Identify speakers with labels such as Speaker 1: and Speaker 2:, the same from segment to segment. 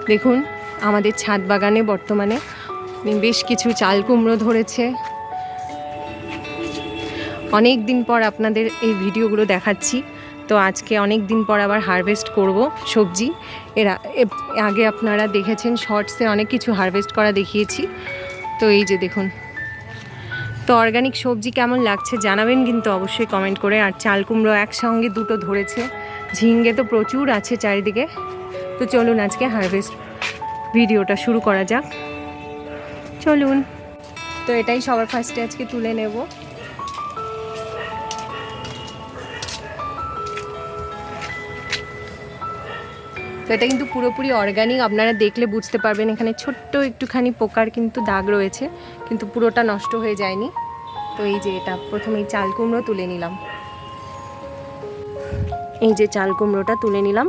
Speaker 1: দেখুন আমাদের ছাদ বাগানে বর্তমানে বেশ কিছু চাল কুমড়ো ধরেছে। অনেক দিন পর আপনাদের এই ভিডিওগুলো দেখাচ্ছি। তো আজকে অনেক দিন পর আবার হারভেস্ট করব সবজি। আগে আপনারা দেখেছেন শর্টসে অনেক কিছু হারভেস্ট করা দেখিয়েছি। তো এই যে দেখুন, তো অর্গানিক সবজি কেমন লাগছে জানাবেন কিন্তু অবশ্যই কমেন্ট করে। আর চাল কুমড়ো একসঙ্গে দুটো ধরেছে, ঝিঙ্গে তো প্রচুর আছে চারিদিকে। তো চলুন আজকে হারভেস্ট ভিডিওটা শুরু করা যাক, চলুন। তো এটাই সবার ফার্স্টে আজকে তুলে নেব। তো এটা কিন্তু পুরোপুরি অর্গানিক, আপনারা দেখলে বুঝতে পারবেন। এখানে ছোট্ট একটুখানি পোকার কিন্তু দাগ রয়েছে, কিন্তু পুরোটা নষ্ট হয়ে যায়নি। তো এই যে এটা প্রথমেই চাল কুমড়ো তুলে নিলাম। এই যে চাল কুমড়োটা তুলে নিলাম।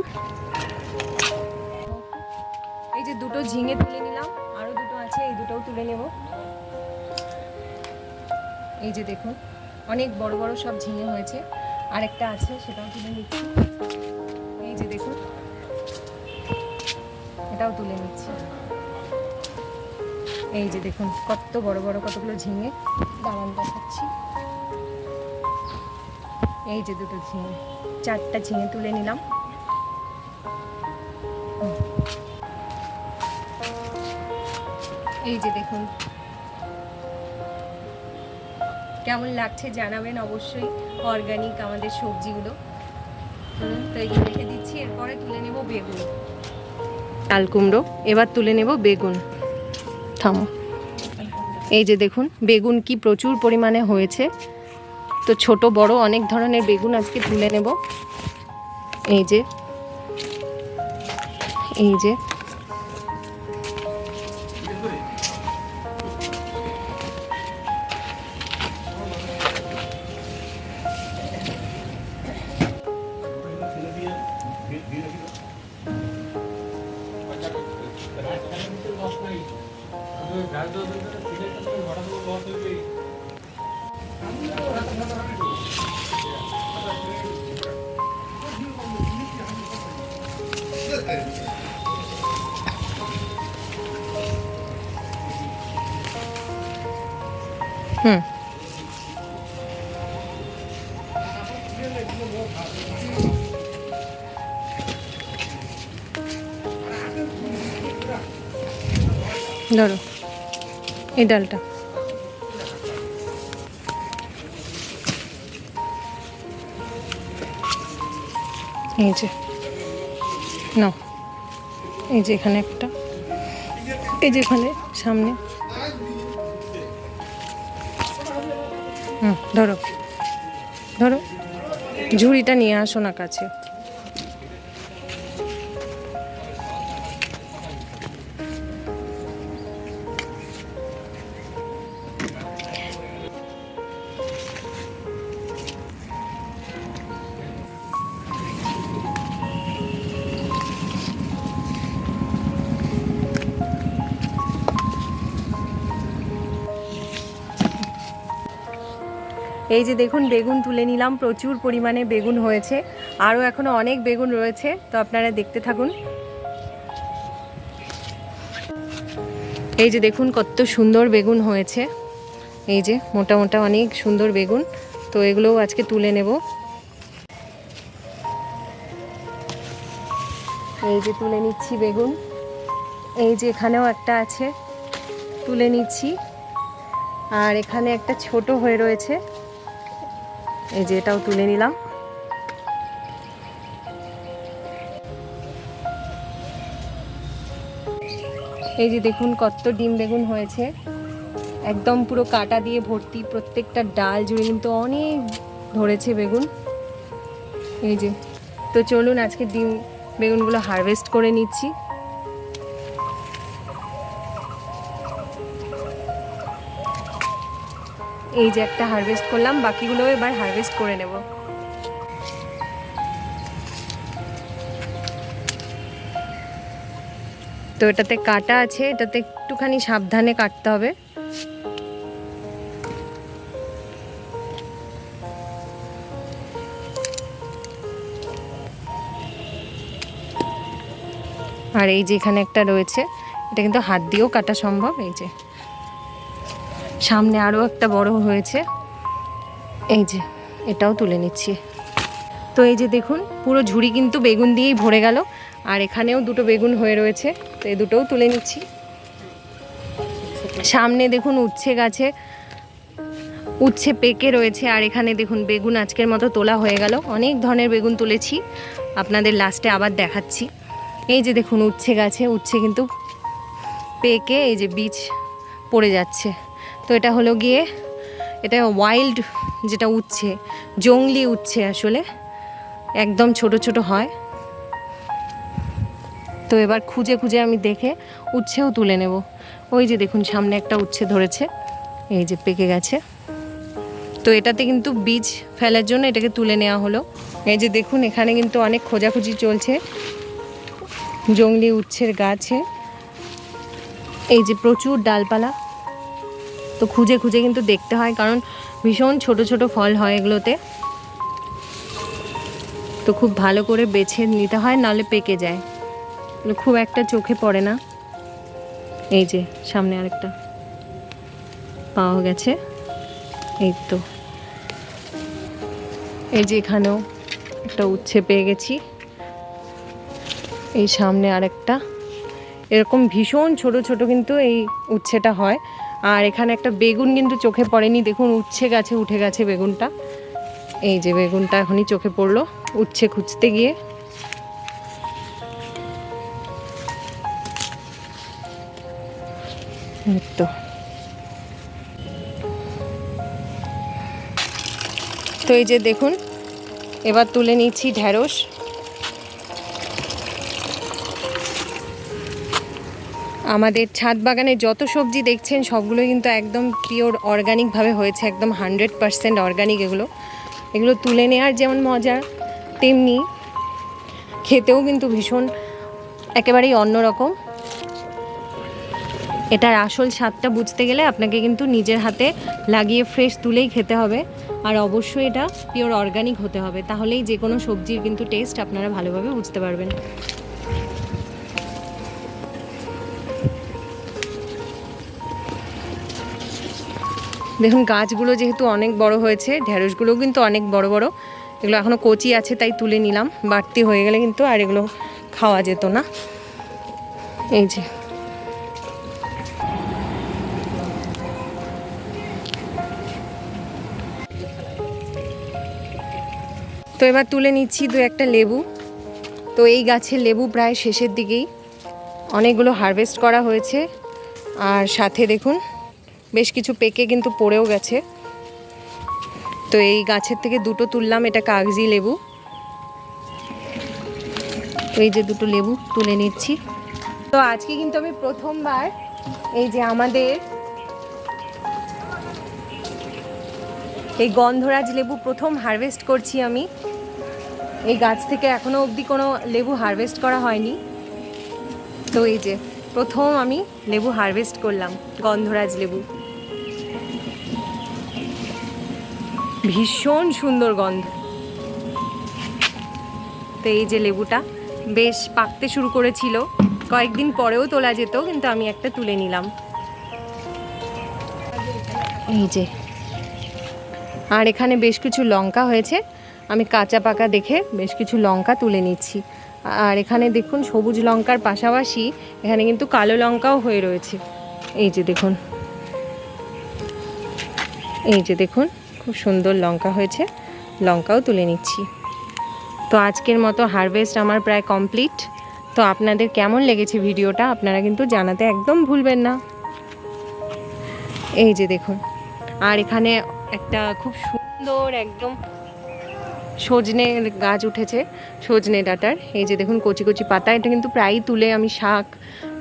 Speaker 1: এই যে দুটো ঝিঙে তুলে নিলাম, আরও দুটো আছে, এই দুটোও তুলে নেব। এই যে দেখুন অনেক বড় বড় সব ঝিঙে হয়েছে, আরেকটা আছে সেটাও তুলে নিচ্ছি। এই যে দেখুন এটাও তুলে নিচ্ছি। এই যে দেখুন কত বড় বড় কতগুলো ঝিঙে, দাঁড়ান দেখাচ্ছি। এই যে দুটো ঝিঙে, চারটা ঝিঙে তুলে নিলাম। এই যে দেখুন কেমন লাগছে জানাবেন অবশ্যই, অর্গানিক আমাদের সবজিগুলো। তো এই রেখে দিচ্ছি। এরপরে তুলে নেব বেগুন, চাল কুমড়ো, এবার তুলে নেব বেগুন। থামো। এই যে দেখুন বেগুন কি প্রচুর পরিমাণে হয়েছে। তো ছোট বড় অনেক ধরনের বেগুন আজকে তুলে নেব। এই যে এই যে ধরো এই ডালটা। এই যে নাও, এই যে এখানে একটা, এই যে এখানে সামনে। ধরো ধরো, ঝুড়িটা নিয়ে আসো না কাছে। এই যে দেখুন বেগুন তুলে নিলাম, প্রচুর পরিমাণে বেগুন হয়েছে, আরও এখনও অনেক বেগুন রয়েছে। তো আপনারা দেখতে থাকুন। এই যে দেখুন কত সুন্দর বেগুন হয়েছে, এই যে মোটা মোটা অনেক সুন্দর বেগুন। তো এগুলোও আজকে তুলে নেব। এই যে তুলে নিচ্ছি বেগুন। এই যে এখানেও একটা আছে, তুলে নিচ্ছি। আর এখানে একটা ছোট হয়ে রয়েছে, এই যে এটাও তুলে নিলাম। এই যে দেখুন কত ডিম বেগুন হয়েছে, একদম পুরো কাটা দিয়ে ভর্তি, প্রত্যেকটা ডাল জুড়ে কিন্তু অনেক ধরেছে বেগুন। এই যে, তো চলুন আজকে ডিম বেগুনগুলো হারভেস্ট করে নিচ্ছি। এই যে একটা হারভেস্ট করলাম, বাকিগুলো এবার হারভেস্ট করে নেব। তো এটাতে কাটা আছে, এটাতে একটুখানি সাবধানে কাটতে হবে। আর এই যে এখানে একটা রয়েছে, এটা কিন্তু হাত দিয়েও কাটা সম্ভব। এই যে সামনে আরও একটা বড় হয়েছে, এই যে এটাও তুলে নিচ্ছি। তো এই যে দেখুন পুরো ঝুড়ি কিন্তু বেগুন দিয়েই ভরে গেল, আর এখানেও দুটো বেগুন হয়ে রয়েছে, তো এই দুটোও তুলে নিচ্ছি। সামনে দেখুন উচ্ছে গাছে উচ্ছে পেকে রয়েছে, আর এখানে দেখুন বেগুন আজকের মতো তোলা হয়ে গেল। অনেক ধরনের বেগুন তুলেছি, আপনাদের লাস্টে আবার দেখাচ্ছি। এই যে দেখুন উচ্ছে গাছে উচ্ছে কিন্তু পেকে এই যে বীজ পড়ে যাচ্ছে। তো এটা হলো গিয়ে এটা ওয়াইল্ড যেটা উচ্ছে, জংলি উচ্ছে, আসলে একদম ছোট ছোট হয়। তো এবার খুঁজে খুঁজে আমি দেখে উচ্ছেও তুলে নেব। ওই যে দেখুন সামনে একটা উচ্ছে ধরেছে, এই যে পেকে গেছে। তো এটাতে কিন্তু বীজ ফেলার জন্য এটাকে তুলে নেওয়া হলো। এই যে দেখুন এখানে কিন্তু অনেক খোঁজাখুঁজি চলছে জংলি উচ্ছের গাছে, এই যে প্রচুর ডালপালা। তো খুঁজে খুঁজে কিন্তু দেখতে হয়, কারণ ভীষণ ছোট ছোট ফল হয় এগুলোতে। তো খুব ভালো করে বেছে নিতে হয়, নাহলে পেকে যায়, খুব একটা চোখে পড়ে না। এই যে সামনে আরেকটা পাওয়া গেছে, এই তো এই যে এখানেও একটা উচ্ছে পেয়ে গেছি, এই সামনে আরেকটা। এরকম ভীষণ ছোট ছোট কিন্তু এই উচ্ছেটা হয়। আর এখানে একটা বেগুন কিন্তু চোখে পড়েনি, দেখুন উচ্ছে গাছে উঠে গেছে বেগুনটা। এই যে বেগুনটা এখনই চোখে পড়লো উচ্ছে খুঁজতে গিয়ে। তো এই যে দেখুন এবার তুলে নিচ্ছি ঢ্যাঁড়স। আমাদের ছাদ বাগানে যত সবজি দেখছেন সবগুলোই কিন্তু একদম পিওর অর্গানিকভাবে হয়েছে, একদম 100% অর্গানিক। এগুলো তুলে নেওয়ার যেমন মজা, তেমনি খেতেও কিন্তু ভীষণ একেবারেই অন্যরকম। এটার আসল স্বাদটা বুঝতে গেলে আপনাকে কিন্তু নিজের হাতে লাগিয়ে ফ্রেশ তুলেই খেতে হবে, আর অবশ্যই এটা পিওর অর্গানিক হতে হবে, তাহলেই যে কোনো সবজির কিন্তু টেস্ট আপনারা ভালোভাবে বুঝতে পারবেন। দেখুন গাছগুলো যেহেতু অনেক বড় হয়েছে, ঢ্যাঁড়সগুলোও কিন্তু অনেক বড় বড়। এগুলো এখনও কচি আছে তাই তুলে নিলাম, বাড়তি হয়ে গেলে কিন্তু আর এগুলো খাওয়া যেত না। এই যে তো এবার তুলে নিচ্ছি দু একটা লেবু। তো এই গাছের লেবু প্রায় শেষের দিকেই, অনেকগুলো হারভেস্ট করা হয়েছে, আর সাথে দেখুন বেশ কিছু পেকে কিন্তু পড়েও গেছে। তো এই গাছের থেকে দুটো তুললাম, এটা কাগজি লেবু। তো এই যে দুটো লেবু তুলে নিচ্ছি। তো আজকে কিন্তু আমি প্রথমবার এই যে আমাদের এই গন্ধরাজ লেবু প্রথম হারভেস্ট করছি আমি। এই গাছ থেকে এখনও অবধি কোনো লেবু হারভেস্ট করা হয়নি। তো এই যে প্রথম আমি লেবু হারভেস্ট করলাম, গন্ধরাজ লেবু। ভীষণ সুন্দর গন্ধ। তো এই যে লেবুটা বেশ পাকতে শুরু করেছিল, কয়েকদিন পরেও তোলা যেত, কিন্তু আমি একটা তুলে নিলাম। এই যে আর এখানে বেশ কিছু লঙ্কা হয়েছে, আমি কাঁচা পাকা দেখে বেশ কিছু লঙ্কা তুলে নিচ্ছি। আর এখানে দেখুন সবুজ লঙ্কার পাশাপাশি এখানে কিন্তু কালো লঙ্কাও হয়ে রয়েছে। এই যে দেখুন, এই যে দেখুন খুব সুন্দর লঙ্কা হয়েছে, লঙ্কাও তুলে নিচ্ছি। তো আজকের মতো হারভেস্ট আমার প্রায় কমপ্লিট। তো আপনাদের কেমন লেগেছে ভিডিওটা আপনারা কিন্তু জানাতে একদম ভুলবেন না। এই যে দেখুন, আর এখানে একটা খুব সুন্দর একদম সজনে গাছ উঠেছে, সজনে ডাঁটার। এই যে দেখুন কচি কচি পাতা, এটা কিন্তু প্রায়ই তুলে আমি শাক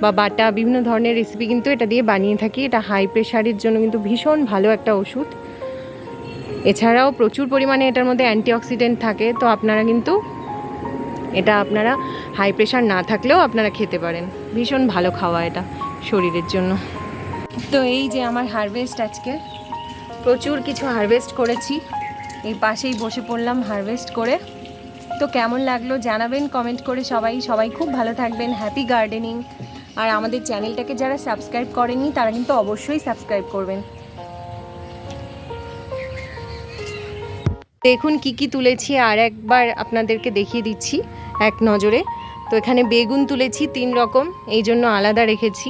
Speaker 1: বা বাটা বিভিন্ন ধরনের রেসিপি কিন্তু এটা দিয়ে বানিয়ে থাকি। এটা হাই প্রেশারের জন্য কিন্তু ভীষণ ভালো একটা ওষুধ। এছাড়াও প্রচুর পরিমাণে এটার মধ্যে অ্যান্টিঅক্সিডেন্ট থাকে। তো আপনারা কিন্তু এটা আপনারা হাই প্রেশার না থাকলেও আপনারা খেতে পারেন, ভীষণ ভালো খাওয়া এটা শরীরের জন্য। তো এই যে আমার হারভেস্ট, আজকে প্রচুর কিছু হারভেস্ট করেছি, এই পাশেই বসে পড়লাম হারভেস্ট করে। তো তো কেমন লাগলো জানাবেন কমেন্ট করে। সবাই খুব ভালো থাকবেন, হ্যাপি গার্ডেনিং। আর আমাদের চ্যানেলটাকে যারা সাবস্ক্রাইব করেননি তারা কিন্তু অবশ্যই সাবস্ক্রাইব করবেন। দেখুন কি কি তুলেছি, আর একবার আপনাদেরকে দেখিয়ে দিচ্ছি এক নজরে। তো এখানে বেগুন তুলেছি 3 রকম, এই জন্য আলাদা রেখেছি।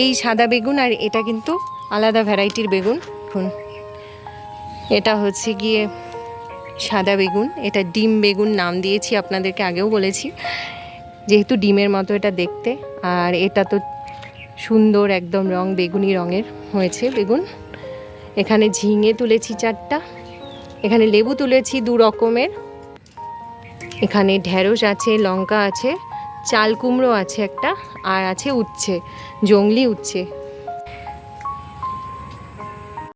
Speaker 1: এই সাদা বেগুন, আর এটা কিন্তু আলাদা ভ্যারাইটির বেগুন। দেখুন এটা হচ্ছে গিয়ে সাদা বেগুন, এটা ডিম বেগুন নাম দিয়েছি, আপনাদেরকে আগেও বলেছি, যেহেতু ডিমের মতো এটা দেখতে। আর এটা তো সুন্দর একদম রং বেগুনি রঙের হয়েছে বেগুন। এখানে ঝিঙে তুলেছি 4টা, এখানে লেবু তুলেছি 2 রকমের, এখানে ঢ্যাঁড়স আছে, লঙ্কা আছে, চাল কুমড়ো আছে একটা, আর আছে উচ্ছে, জংলি উচ্ছে।